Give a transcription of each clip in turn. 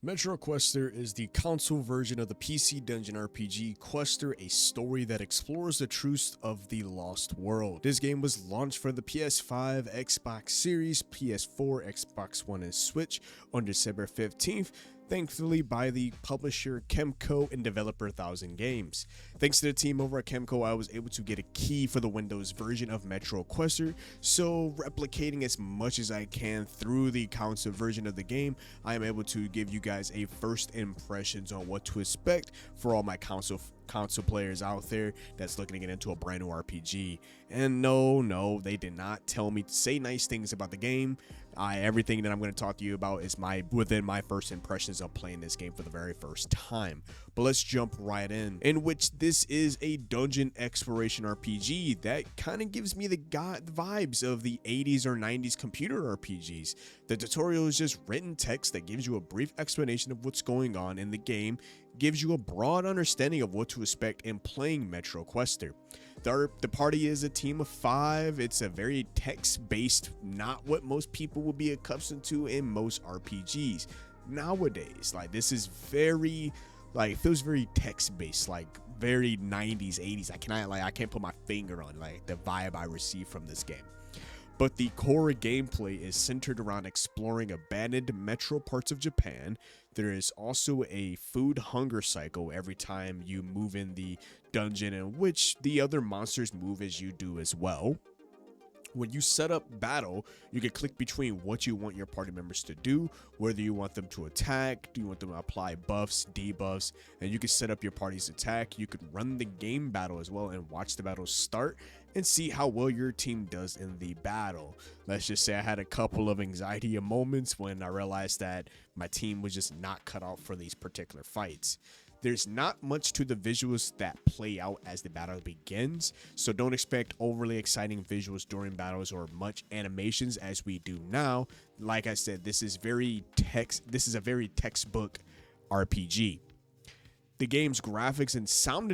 Metro Quester is the console version of the PC dungeon RPG Quester, a story that explores the truths of the lost world. This game was launched for the PS5, Xbox Series, PS4, Xbox One, and Switch on December 15th, thankfully by the publisher Kemco and developer 1000 Games. Thanks to the team over at Kemco, I was able to get a key for the Windows version of Metro Quester, so replicating as much as I can through the console version of the game, I am able to give you guys a first impressions on what to expect for all my console players out there that's looking to get into a brand new RPG. And no, they did not tell me to say nice things about the game. Everything that I'm going to talk to you about is within my first impressions of playing this game for the very first time. But let's jump right in which this is a dungeon exploration RPG that kind of gives me the vibes of the 80s or 90s computer RPGs. The tutorial is just written text that gives you a brief explanation of what's going on in the game, gives you a broad understanding of what to expect in playing Metro Quester. The party is a team of 5. It's a very text-based, not what most people will be accustomed to in most RPGs nowadays. Like, this is very, like, it feels very text-based, like very 90s, 80s. I can't put my finger on like the vibe I receive from this game. But the core gameplay is centered around exploring abandoned metro parts of Japan. There is also a food hunger cycle every time you move in the dungeon, in which the other monsters move as you do as well. When you set up battle, you can click between what you want your party members to do, whether you want them to attack, do you want them to apply buffs, debuffs, and you can set up your party's attack. You can run the game battle as well and watch the battle start and see how well your team does in the battle. Let's just say I had a couple of anxiety moments when I realized that my team was just not cut out for these particular fights. There's not much to the visuals that play out as the battle begins, so don't expect overly exciting visuals during battles or much animations as we do now. Like I said, this is a very textbook RPG. The game's graphics and sound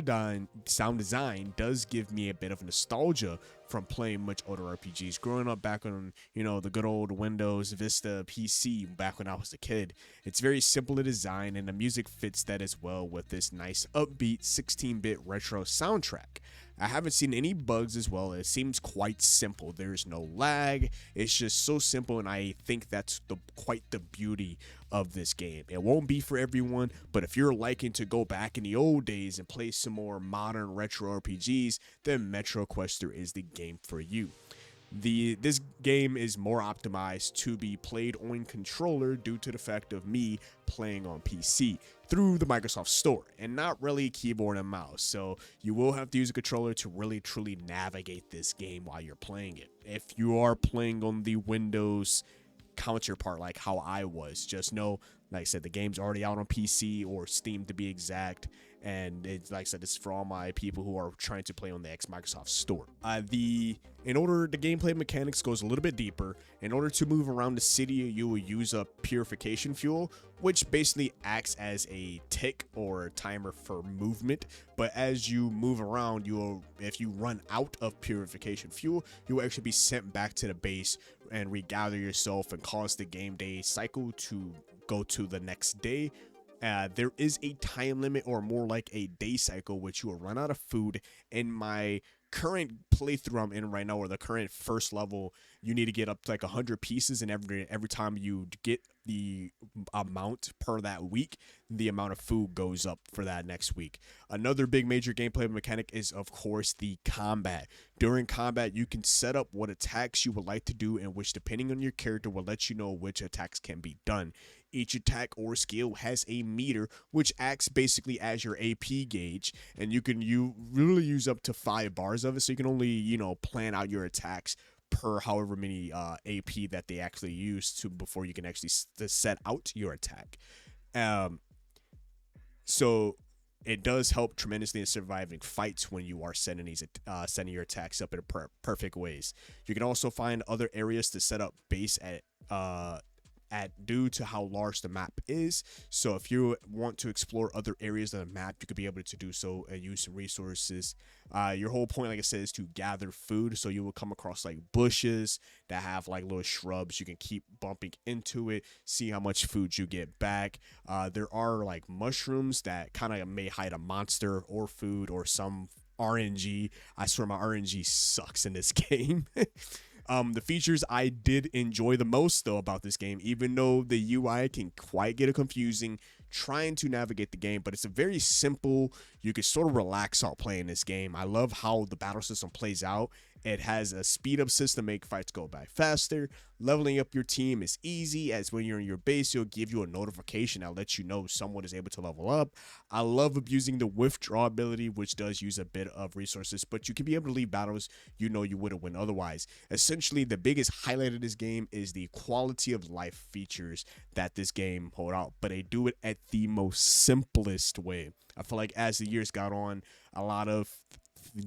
design does give me a bit of nostalgia from playing much older RPGs. Growing up back on, the good old Windows Vista PC back when I was a kid. It's very simple to design, and the music fits that as well with this nice upbeat 16-bit retro soundtrack. I haven't seen any bugs as well. It seems quite simple. There's no lag. It's just so simple, and I think that's quite the beauty of this game. It won't be for everyone, but if you're liking to go back in the old days and play some more modern retro RPGs, then Metro Quester is the game for you. This game is more optimized to be played on controller due to the fact of me playing on PC through the Microsoft Store and not really keyboard and mouse. So you will have to use a controller to really truly navigate this game while you're playing it. If you are playing on the Windows counterpart like how I was, just know, like I said, the game's already out on PC or Steam to be exact, and it's, like I said, this is for all my people who are trying to play on the Microsoft Store. The gameplay mechanics goes a little bit deeper. In order to move around the city, you will use a purification fuel, which basically acts as a tick or a timer for movement. But as you move around, if you run out of purification fuel, you will actually be sent back to the base and regather yourself and cause the game day cycle to go to the next day. There is a time limit, or more like a day cycle, which you will run out of food. In my current playthrough I'm in right now, or the current first level, you need to get up to like 100 pieces, and every time you get the amount per that week, the amount of food goes up for that next week. Another big major gameplay mechanic is, of course, the combat. During combat, you can set up what attacks you would like to do, and which, depending on your character, will let you know which attacks can be done. Each attack or skill has a meter, which acts basically as your AP gauge, and you really use up to 5 bars of it, so you can only plan out your attacks per however many AP that they actually use before you can actually set out your attack. So it does help tremendously in surviving fights when you are setting your attacks up in perfect ways. You can also find other areas to set up base at due to how large the map is. So if you want to explore other areas of the map, you could be able to do so and use some resources. Your whole point, like I said, is to gather food. So you will come across like bushes that have like little shrubs. You can keep bumping into it, see how much food you get back. There are like mushrooms that kind of may hide a monster or food or some RNG. I swear my RNG sucks in this game. The features I did enjoy the most though about this game, even though the UI can quite get confusing trying to navigate the game, but it's a very simple, you can sort of relax out playing this game. I love how the battle system plays out. It has a speed up system, make fights go by faster. Leveling up your team is easy, as when you're in your base, it'll give you a notification that lets you know someone is able to level up. I love abusing the withdraw ability, which does use a bit of resources, but you can be able to leave battles you know you wouldn't win otherwise. Essentially, the biggest highlight of this game is the quality of life features that this game hold out, but they do it at the most simplest way. I feel like as the years got on, a lot of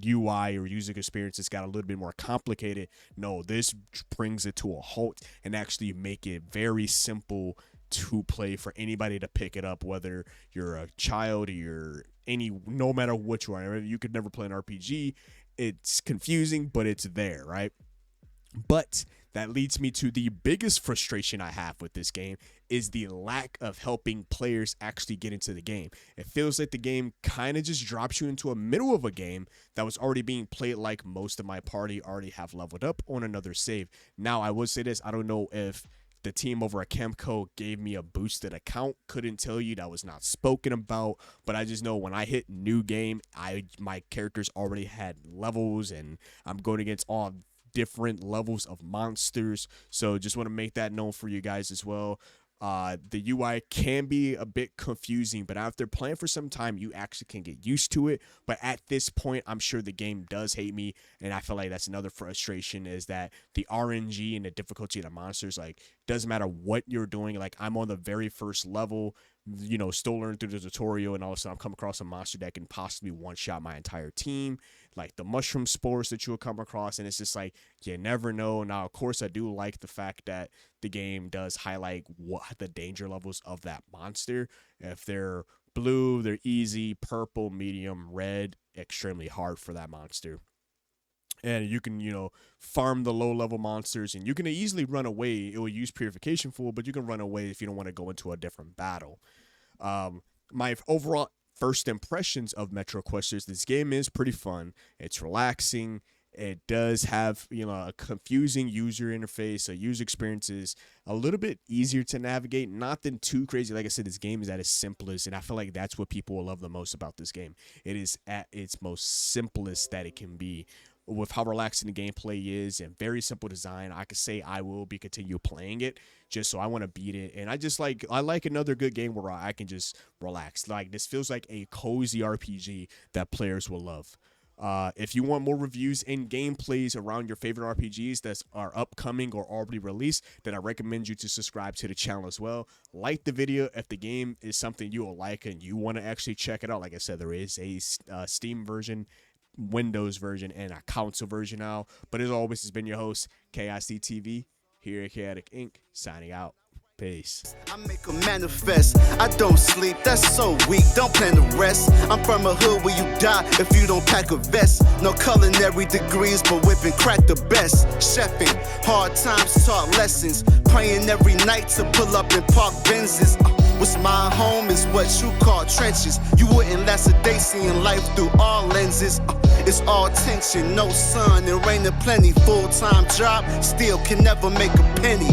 UI or user experiences got a little bit more complicated. No, this brings it to a halt and actually make it very simple to play for anybody to pick it up, whether you're a child or no matter what you are. You could never play an RPG. It's confusing, but it's there, right? But that leads me to the biggest frustration I have with this game is the lack of helping players actually get into the game. It feels like the game kind of just drops you into a middle of a game that was already being played, like most of my party already have leveled up on another save. Now, I would say this, I don't know if the team over at Kemco gave me a boosted account. Couldn't tell you, that was not spoken about, but I just know when I hit new game, my characters already had levels and I'm going against all different levels of monsters. So just want to make that known for you guys as well. The UI can be a bit confusing, but after playing for some time, you actually can get used to it. But at this point, I'm sure the game does hate me, and I feel like that's another frustration, is that the RNG and the difficulty of the monsters, like, doesn't matter what you're doing. Like, I'm on the very first level, you know, still learning through the tutorial, and all of a sudden I'm come across a monster that can possibly one-shot my entire team, like the mushroom spores that you'll come across, and it's just like, you never know. Now, of course, I do like the fact that the game does highlight what the danger levels of that monster. If they're blue, they're easy; purple, medium; red, extremely hard for that monster. And you can, you know, farm the low-level monsters, and you can easily run away. It will use Purification Fuel, but you can run away if you don't want to go into a different battle. My overall first impressions of Metro Quest is this game is pretty fun. It's relaxing. It does have, you know, a confusing user interface. A user experience is a little bit easier to navigate, nothing too crazy. Like I said, this game is at its simplest, and I feel like that's what people will love the most about this game. It is at its most simplest that it can be, with how relaxing the gameplay is and very simple design. I could say I will be continue playing it just so I want to beat it. And I like another good game where I can just relax. Like, this feels like a cozy RPG that players will love. If you want more reviews and gameplays around your favorite RPGs that are upcoming or already released, then I recommend you to subscribe to the channel as well. Like the video if the game is something you will like and you want to actually check it out. Like I said, there is a Steam version, Windows version, and a console version now. But as always, it's been your host, KICTV, here at Chaotic Inc., signing out. Peace. I make a manifest. I don't sleep, that's so weak. Don't plan to rest. I'm from a hood where you die if you don't pack a vest. No culinary degrees, but whipping crack the best. Chefing, hard times taught lessons. Praying every night to pull up in park Benzes. What's my home is what you call trenches. You wouldn't last a day seeing life through all lenses. It's all tension, no sun, and rain and plenty. Full-time job, still can never make a penny.